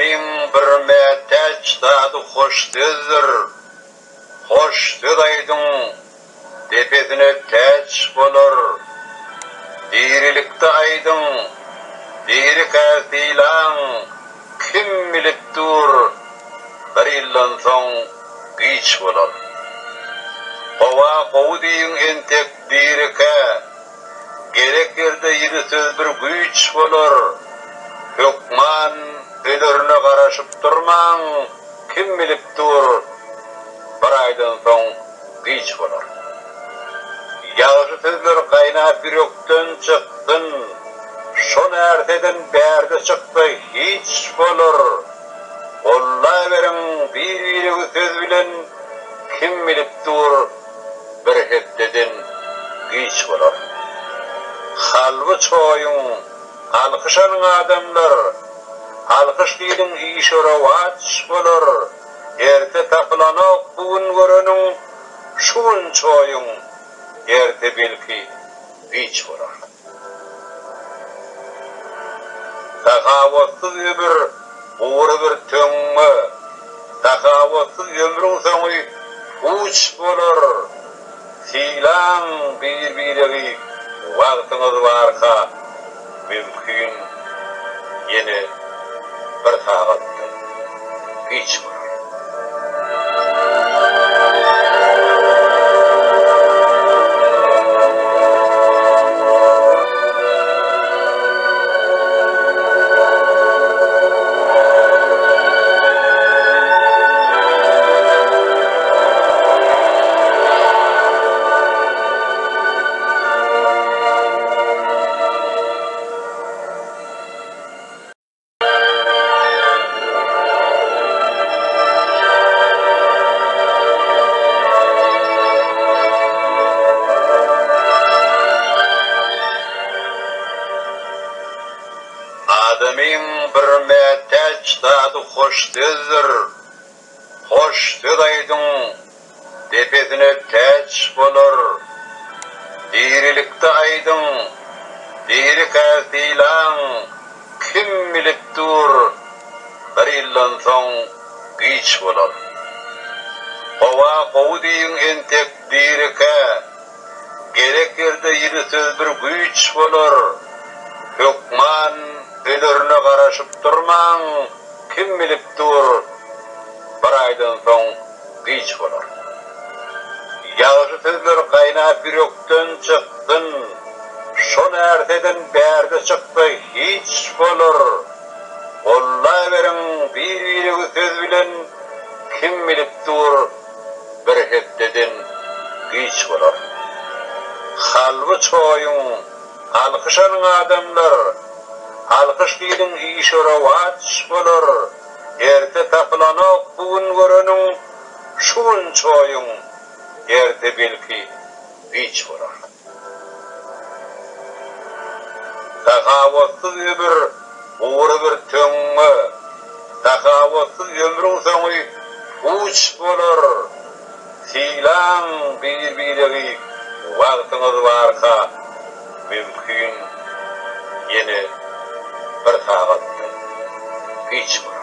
Adamın bir mehteç tadı hoş düzdür. Hoş düz aydın tepesine teç bolur. Dirilikte aydın, diri katilan, kim biliptur, bir yıldan son güç bolur. Hova kovu deyin entek dirike, gerek yerde yedi söz bir güç bolur. Hükman ölürüne karışıp durman, kim biliptur, bir aydan son güç bolur. Yağışı sözler kaynap bir yoktan çıktın, şon erteden berde çıktı hiç bolur. Olla verin bir söz bilen, kim biliptur, bir heddeden güç bolur. Halvı çoyun, alkışanın adamlar, alkış deydin işora vaç bolur. Erte tapılanok bugün görünün, şun çoyun, erte belki güç bolur. Takavatsız ömür, uğru bir töngme, takavatsız ömrün sonu uç bolur. Silan bir vaktiniz varsa, mümkün yeni bir tağattın, güç bolur. Adamın bir mehteç tadı hoş düzdür. Hoş düz aydın tepesine teç bolur. Dirilikte aydın, diri katilan, kim biliptur, bir yıldan son güç bolur. Hova kovu deyin entek dirike, gerek yerde yedi söz bir güç bolur. Hükman ölürüne karışıp durman, kim biliptur, bir aydan son güç bolur. Yağışı sözler kaynap bir yoktan çıktın, şon erteden berde çıktı hiç bolur. Olla verin bir söz bilen, kim biliptur, bir heddeden güç bolur. Halvı çoyun, alkışanın adamlar, alkış deydin işora vaç bolur. Erte tapılanok bugün görünün, şun çoyun, erte belki güç bolur. Takavatsız ömür, uğru bir töngme, takavatsız ömrün sonu uç bolur. Silan bir vaktiniz varsa, mümkün yeni bir tağattın güç bolur.